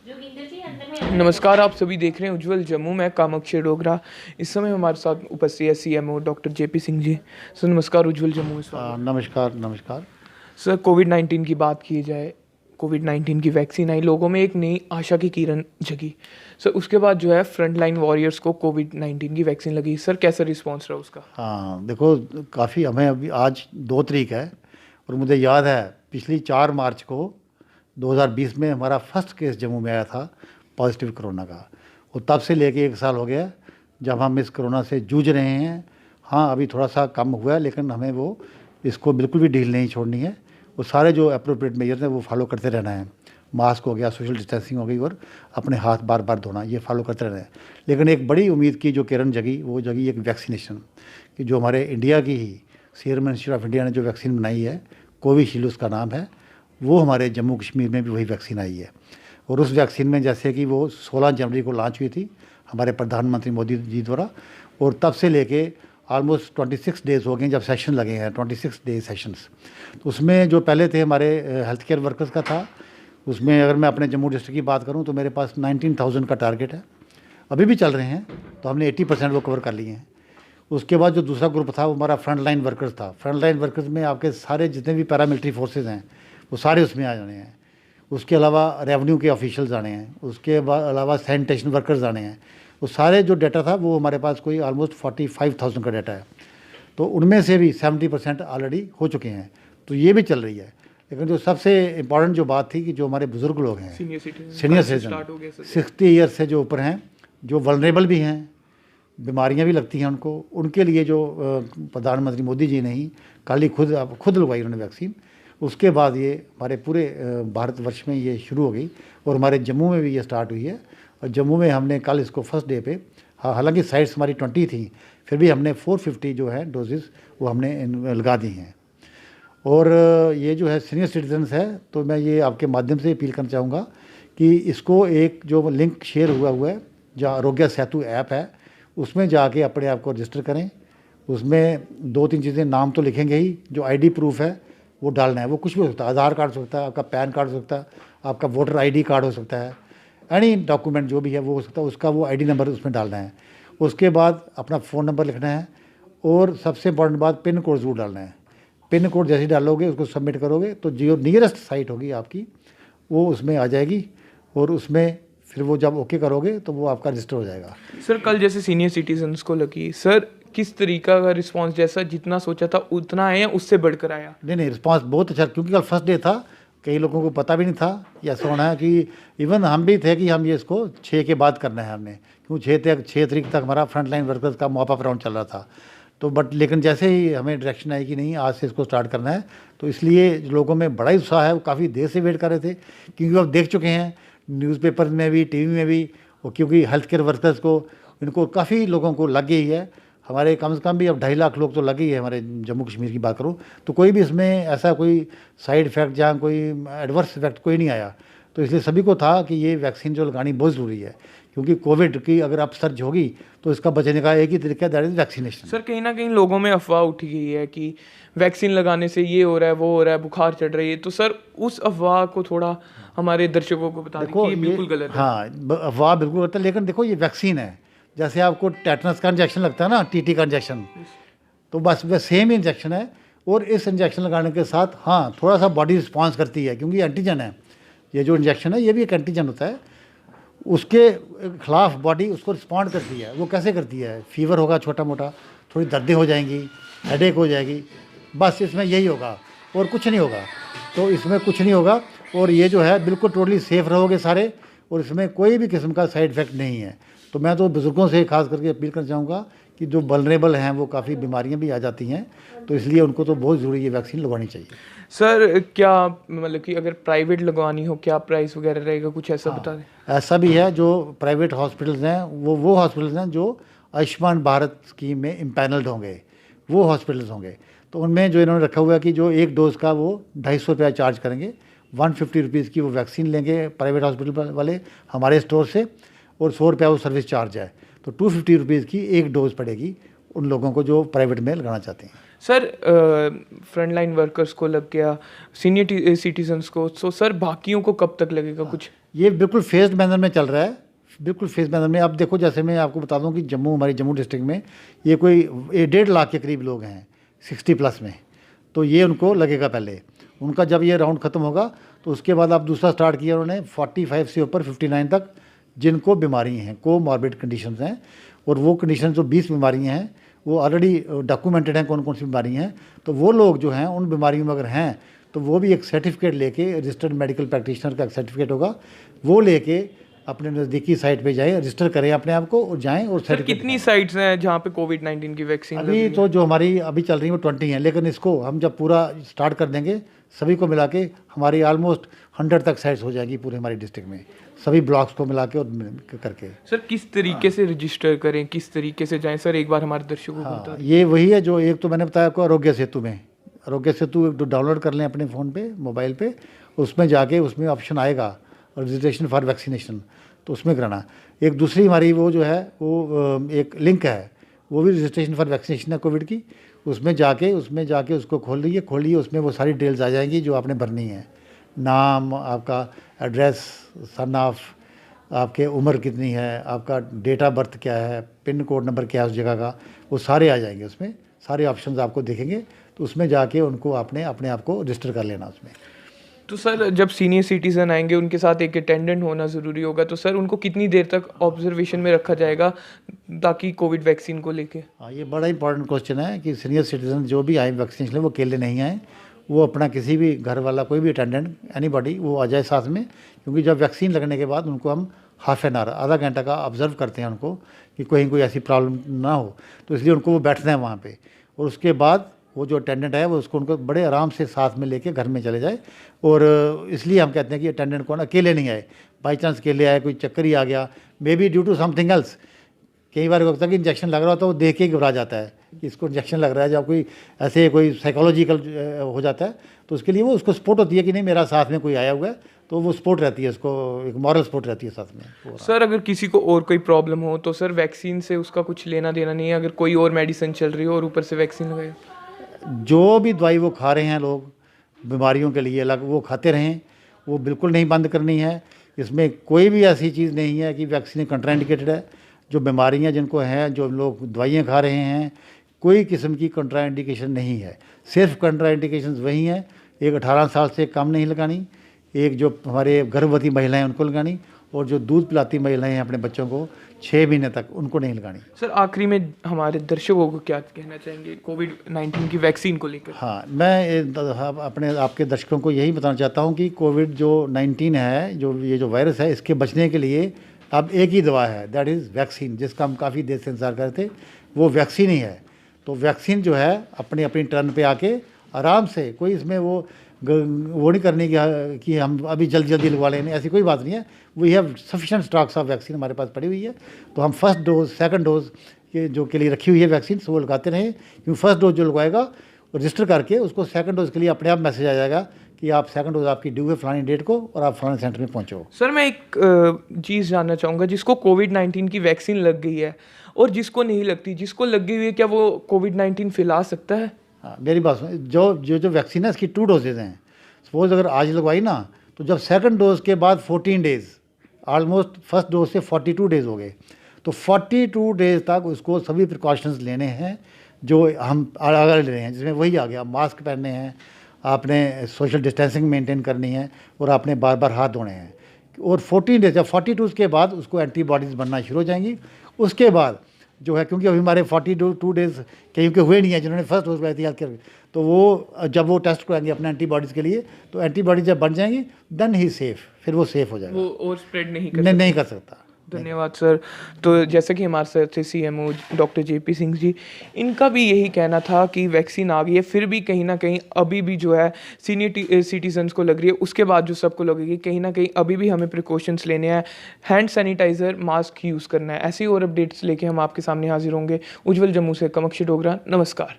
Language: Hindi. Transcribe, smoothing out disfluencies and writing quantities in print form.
नमस्कार, आप सभी देख रहे हैं उज्जवल जम्मू। मैं कामाक्षी डोगरा। इस समय हमारे साथ उपस्थित है CMO doctor JP Singh ji. Sir नमस्कार, उज्जवल जम्मू में स्वागत। नमस्कार नमस्कार। सर कोविड-19 की बात की जाए, कोविड-19 की वैक्सीन आई, लोगों में एक नई आशा की किरण जगी। सर उसके बाद जो है फ्रंट लाइन वॉरियर्स को कोविड-19 की वैक्सीन लगी। सर कैसा रिस्पॉन्स रहा उसका? हाँ देखो, काफ़ी हमें अभी आज 2 तारीख है और मुझे याद है पिछली 4 मार्च को 2020 में हमारा फर्स्ट केस जम्मू में आया था पॉजिटिव कोरोना का। और तब से लेके 1 साल हो गया जब हम इस कोरोना से जूझ रहे हैं। हाँ अभी थोड़ा सा कम हुआ है, लेकिन हमें वो इसको बिल्कुल भी ढील नहीं छोड़नी है। वो सारे जो अप्रोप्रिएट मेजर्स हैं वो फॉलो करते रहना है। मास्क हो गया, सोशल डिस्टेंसिंग हो गई और अपने हाथ बार बार धोना, ये फॉलो करते रहना है। लेकिन एक बड़ी उम्मीद की जो किरण जगी वो जगी एक वैक्सीनेशन कि जो हमारे इंडिया की ही सीरम इंस्टीट्यूट ऑफ इंडिया ने जो वैक्सीन बनाई है, कोविशील्ड उसका नाम है, वो हमारे जम्मू कश्मीर में भी वही वैक्सीन आई है। और उस वैक्सीन में जैसे कि वो 16 जनवरी को लॉन्च हुई थी हमारे प्रधानमंत्री मोदी जी द्वारा, और तब से लेके ऑलमोस्ट 26 डेज़ हो गए जब सेशन लगे हैं, 26 डे सेशंस। तो उसमें जो पहले थे हमारे हेल्थ केयर वर्कर्स का था, उसमें अगर मैं अपने जम्मू डिस्ट्रिक्ट की बात करूं तो मेरे पास 19,000 का टारगेट है। अभी भी चल रहे हैं, तो हमने 80% वो कवर कर लिए हैं। उसके बाद जो दूसरा ग्रुप था वो हमारा फ्रंट लाइन वर्कर्स था। फ्रंट लाइन वर्कर्स में आपके सारे जितने भी पैरामिलिट्री फोर्सेज हैं वो सारे उसमें आ जाने हैं। उसके अलावा रेवेन्यू के ऑफिशियल्स आने हैं, उसके अलावा सैनिटेशन वर्कर्स आने हैं। वो सारे जो डाटा था वो हमारे पास कोई ऑलमोस्ट 45,000 का डाटा है। तो उनमें से भी 70% ऑलरेडी हो चुके हैं। तो ये भी चल रही है। लेकिन जो सबसे इम्पॉर्टेंट जो बात थी कि जो हमारे बुज़ुर्ग लोग हैं, सीनियर सिटीजन 60 ईयर्स से जो ऊपर हैं, जो वल्नरेबल भी हैं, बीमारियां भी लगती हैं उनको, उनके लिए जो प्रधानमंत्री मोदी जी ने ही कल खुद लगवाई उन्होंने वैक्सीन। उसके बाद ये हमारे पूरे भारतवर्ष में ये शुरू हो गई और हमारे जम्मू में भी ये स्टार्ट हुई है। और जम्मू में हमने कल इसको फर्स्ट डे पे, हालांकि साइट्स हमारी 20 थी, फिर भी हमने 450 जो है डोजेज़ वो हमने लगा दी हैं। और ये जो है सीनियर सिटीजन्स है, तो मैं ये आपके माध्यम से अपील करना चाहूँगा कि इसको एक जो लिंक शेयर हुआ है, जो आरोग्य सेतु ऐप है, उसमें जाके अपने आप को रजिस्टर करें। उसमें 2-3 चीज़ें, नाम तो लिखेंगे ही, जो आईडी प्रूफ है वो डालना है। वो कुछ भी हो सकता है, आधार कार्ड हो सकता है, आपका पैन कार्ड हो सकता है, आपका वोटर आईडी कार्ड हो सकता है, एनी डॉक्यूमेंट जो भी है वो हो सकता है, उसका वो आईडी नंबर उसमें डालना है। उसके बाद अपना फ़ोन नंबर लिखना है और सबसे इम्पॉर्टेंट बात, पिन कोड ज़रूर डालना है। पिन कोड जैसे डालोगे, उसको सबमिट करोगे, तो जो नियरेस्ट साइट होगी आपकी वो उसमें आ जाएगी और उसमें फिर वो जब ओके करोगे तो वो आपका रजिस्टर हो जाएगा। सर कल जैसे सीनियर सिटीजन्स को लगी, सर किस तरीका का रिस्पांस, जैसा जितना सोचा था उतना आया, उससे बढ़कर आया? नहीं, रिस्पांस बहुत अच्छा, क्योंकि कल फर्स्ट डे था, कई लोगों को पता भी नहीं था कि ऐसा होना है। कि इवन हम भी थे कि हम ये इसको 6 के बाद करना है हमने, क्यों 6 तारीख तक हमारा फ्रंट लाइन वर्कर्स का मॉप अप राउंड चल रहा था। तो लेकिन जैसे ही हमें डायरेक्शन आई कि नहीं आज से इसको स्टार्ट करना है, तो इसलिए लोगों में बड़ा ही उत्साह है। वो काफ़ी देर से वेट कर रहे थे, क्योंकि वो देख चुके हैं न्यूज़पेपर में भी, टीवी में भी, और क्योंकि हेल्थ केयर वर्कर्स को, इनको काफ़ी लोगों को लग गई है। हमारे कम से कम भी अब 2.5 लाख लोग तो लग ही है हमारे जम्मू कश्मीर की बात करूँ तो। कोई भी इसमें ऐसा कोई साइड इफ़ेक्ट या कोई एडवर्स इफेक्ट कोई नहीं आया। तो इसलिए सभी को था कि ये वैक्सीन जो लगानी बहुत ज़रूरी है, क्योंकि कोविड की अगर अपसर्ज होगी तो इसका बचने का एक ही तरीका, दैट इज़ वैक्सीनेशन। सर कहीं ना कहीं लोगों में अफवाह उठी गई है कि वैक्सीन लगाने से ये हो रहा है, वो हो रहा है, बुखार चढ़ रही है। तो सर उस अफवाह को थोड़ा हमारे दर्शकों को बता दें कि ये बिल्कुल गलत है। हाँ, अफवाह बिल्कुल गलत है, लेकिन देखो ये वैक्सीन है। जैसे आपको टेटनस का इंजेक्शन लगता है ना, टीटी का इंजेक्शन, तो बस वह सेम ही इंजेक्शन है। और इस इंजेक्शन लगाने के साथ हाँ थोड़ा सा बॉडी रिस्पॉन्स करती है, क्योंकि एंटीजन है। ये जो इंजेक्शन है ये भी एक एंटीजन होता है, उसके खिलाफ बॉडी उसको रिस्पॉन्ड करती है। वो कैसे करती है? फीवर होगा छोटा मोटा, थोड़ी दर्दें हो जाएंगी, हेडेक हो जाएगी, बस इसमें यही होगा और कुछ नहीं होगा। तो इसमें कुछ नहीं होगा और ये जो है बिल्कुल टोटली सेफ़ रहोगे सारे, और इसमें कोई भी किस्म का साइड इफ़ेक्ट नहीं है। तो मैं तो बुज़ुर्गों से खास करके अपील करना चाहूँगा कि जो वल्नरेबल हैं, वो काफ़ी बीमारियां भी आ जाती हैं, तो इसलिए उनको तो बहुत ज़रूरी ये वैक्सीन लगवानी चाहिए। सर क्या मतलब कि अगर प्राइवेट लगवानी हो क्या प्राइस वगैरह रहेगा, कुछ ऐसा बता दें? ऐसा भी है, जो प्राइवेट हॉस्पिटल्स हैं वो हॉस्पिटल्स हैं जो आयुष्मान भारत स्कीम में इम्पैनल्ड होंगे, वो हॉस्पिटल्स होंगे। तो उनमें जो इन्होंने रखा हुआ है कि जो एक डोज़ का वो 250 रुपया चार्ज करेंगे, 150 रुपीज़ की वो वैक्सीन लेंगे प्राइवेट हॉस्पिटल वाले हमारे स्टोर से, और 100 रुपया वो सर्विस चार्ज है। तो 250 रुपीज़ की एक डोज़ पड़ेगी उन लोगों को जो प्राइवेट में लगाना चाहते हैं। सर फ्रंट लाइन वर्कर्स को लग गया, सीनियर सिटीजन्स को, तो सर बाकियों को कब तक लगेगा कुछ? ये बिल्कुल फेज्ड मैनर में चल रहा है, बिल्कुल फेज मैनर में। अब देखो, जैसे मैं आपको बता दूं कि हमारी जम्मू डिस्ट्रिक्ट में ये कोई 1.5 लाख के करीब लोग हैं 60+ में, तो ये उनको लगेगा पहले। उनका जब ये राउंड ख़त्म होगा तो उसके बाद आप दूसरा स्टार्ट किया उन्होंने 45 से ऊपर 59 तक, जिनको बीमारी हैं, कोमॉर्बिड कंडीशंस हैं, और वो कंडीशन जो 20 बीमारियाँ हैं वो ऑलरेडी डॉक्यूमेंटेड हैं कौन कौन सी बीमारी हैं। तो वो लोग जो हैं उन बीमारियों में अगर हैं तो वो भी एक सर्टिफिकेट लेके, रजिस्टर्ड मेडिकल प्रैक्टिशनर का एक सर्टिफिकेट होगा, वो लेके अपने नज़दीकी साइट पे जाएं, रजिस्टर करें अपने आप को और जाएं। और सर कितनी साइट्स हैं जहाँ पे कोविड-19 की वैक्सीन अभी तो जो हमारी अभी चल रही है वो 20 हैं, लेकिन इसको हम जब पूरा स्टार्ट कर देंगे सभी को मिला के हमारी ऑलमोस्ट 100 तक साइट्स हो जाएगी पूरे हमारी डिस्ट्रिक्ट में, सभी ब्लॉक्स को मिला के और करके। सर किस तरीके से रजिस्टर करें, किस तरीके से जाएं सर, एक बार हमारे दर्शकों को बता दें। ये वही है जो एक तो मैंने बताया आपको आरोग्य सेतु में, आरोग्य सेतु एक डाउनलोड कर लें अपने फ़ोन पे, मोबाइल पे, उसमें जाके उसमें ऑप्शन आएगा रजिस्ट्रेशन फॉर वैक्सीनेशन, तो उसमें कराना। एक दूसरी हमारी वो जो है वो एक लिंक है, वो भी रजिस्ट्रेशन फॉर वैक्सीनेशन है कोविड की, उसमें जाके उसको खोलिए, उसमें वो सारी डिटेल्स आ जाएंगी जो आपने भरनी है, नाम, आपका एड्रेस, सन ऑफ, आपके उम्र कितनी है, आपका डेट ऑफ बर्थ क्या है, पिन कोड नंबर क्या है उस जगह का, वो सारे आ जाएंगे उसमें, सारे ऑप्शंस आपको दिखेंगे। तो उसमें जाके उनको अपने आप को रजिस्टर कर लेना उसमें। तो सर जब सीनियर सिटीजन आएंगे उनके साथ एक अटेंडेंट होना ज़रूरी होगा, तो सर उनको कितनी देर तक ऑब्जर्वेशन में रखा जाएगा ताकि कोविड वैक्सीन को लेके? हाँ, ये बड़ा इंपॉर्टेंट क्वेश्चन है कि सीनियर सिटीजन जो भी आए वैक्सीनेशन ले वो अकेले नहीं आए, वो अपना किसी भी घर वाला, कोई भी अटेंडेंट, एनीबॉडी, वो आ जाए साथ में। क्योंकि जब वैक्सीन लगने के बाद उनको हम हाफ एन आवर, आधा घंटा का ऑब्जर्व करते हैं उनको कि कोई ऐसी प्रॉब्लम ना हो, तो इसलिए उनको वो बैठना है वहाँ पर। और उसके बाद वो जो अटेंडेंट है वो उसको उनको बड़े आराम से साथ में लेके घर में चले जाए। और इसलिए हम कहते हैं कि अटेंडेंट कौन अकेले नहीं आए, बाई चांस अकेले आए, कोई चक्कर ही आ गया, may be due to something else. कई बार होता है कि इंजेक्शन लग रहा होता है, वो देख के घबरा जाता है कि इसको इंजेक्शन लग रहा है, जब कोई साइकोलॉजिकल हो जाता है, तो उसके लिए वो उसको सपोर्ट होती है कि नहीं मेरा साथ में कोई आया हुआ है, तो वो सपोर्ट रहती है, उसको एक मॉरल सपोर्ट रहती है साथ में। सर अगर किसी को और कोई प्रॉब्लम हो तो सर वैक्सीन से उसका कुछ लेना देना नहीं है, अगर कोई और मेडिसिन चल रही हो और ऊपर से वैक्सीन लगाए? जो भी दवाई वो खा रहे हैं लोग बीमारियों के लिए अलग, वो खाते रहें, वो बिल्कुल नहीं बंद करनी है। इसमें कोई भी ऐसी चीज़ नहीं है कि वैक्सीन कंट्राइंडिकेटेड है। जो बीमारियां जिनको हैं, जो लोग दवाइयाँ खा रहे हैं, कोई किस्म की कंट्राइंडिकेशन नहीं है। सिर्फ कंट्राइंडिकेशंस वही हैं, एक 18 साल से कम नहीं लगानी, एक जो हमारे गर्भवती महिलाएँ उनको लगानी, और जो दूध पिलाती महिलाएं हैं अपने बच्चों को 6 महीने तक, उनको नहीं लगानी। सर आखिरी में हमारे दर्शकों को क्या कहना चाहेंगे कोविड-19 की वैक्सीन को लेकर? हाँ, मैं अपने आपके दर्शकों को यही बताना चाहता हूँ कि कोविड जो 19 है, ये जो वायरस है, इसके बचने के लिए अब एक ही दवा है, दैट इज़ वैक्सीन, जिसका हम काफ़ी देर से इंतजार कर रहे थे, वो वैक्सीन ही है। तो वैक्सीन जो है अपनी अपनी टर्न पे आके आराम से, कोई इसमें वो नहीं करनी कि हम अभी जल्दी लगवा लें, ऐसी कोई बात नहीं है। We have sufficient stocks of vaccine हमारे पास पड़ी हुई है, तो हम फर्स्ट डोज, सेकंड डोज के लिए रखी हुई है वैक्सीन, वो लगाते रहें। क्योंकि फर्स्ट डोज जो लगवाएगा रजिस्टर करके उसको सेकंड डोज के लिए अपने आप मैसेज आ जाएगा कि आप सेकंड डोज आपकी ड्यू है फलानी डेट को और आप फलाने सेंटर में पहुँचो। सर मैं एक चीज़ जानना चाहूँगा, जिसको कोविड-19 की वैक्सीन लग गई है और जिसको नहीं लगती, जिसको लग गई हुई है, क्या वो कोविड-19 फैला सकता है? हाँ, मेरी बात सुनो, जो वैक्सीन है इसकी 2 डोजेज़ हैं। सपोज अगर आज लगवाई ना, तो जब सेकंड डोज के बाद 14 डेज़, ऑलमोस्ट फर्स्ट डोज से 42 डेज़ हो गए, तो 42 डेज़ तक उसको सभी प्रिकॉशंस लेने हैं जो हम आगे ले रहे हैं, जिसमें वही आ गया, मास्क पहनने हैं, आपने सोशल डिस्टेंसिंग मेंटेन करनी है, और आपने बार बार हाथ धोने हैं। और 14 डेज, जब 42 के बाद उसको एंटीबॉडीज़ बनना शुरू हो जाएंगी। उसके बाद जो है, क्योंकि अभी हमारे 42 डेज़ कहीं के हुए नहीं है जिन्होंने फर्स्ट डोज लगाई थी हेल्थ केयर, तो वो जब वो टेस्ट कराएंगे अपने एंटीबॉडीज़ के लिए, तो एंटीबॉडीज जब बन जाएंगी देन ही सेफ, फिर वो सेफ हो जाएगा, वो और स्प्रेड नहीं कर सकता। धन्यवाद सर। तो जैसा कि हमारे साथ थे CMO doctor JP Singh ji, इनका भी यही कहना था कि वैक्सीन आ गई है, फिर भी कहीं ना कहीं अभी भी जो है सीनियर सिटीजन्स को लग रही है, उसके बाद जो सबको लगेगी, कहीं ना कहीं अभी भी हमें प्रिकॉशंस लेने हैं, हैंड सैनिटाइज़र, मास्क यूज़ करना है। ऐसी और अपडेट्स लेके हम आपके सामने हाजिर होंगे। उज्जवल जम्मू से कमक्षी डोगरा, नमस्कार।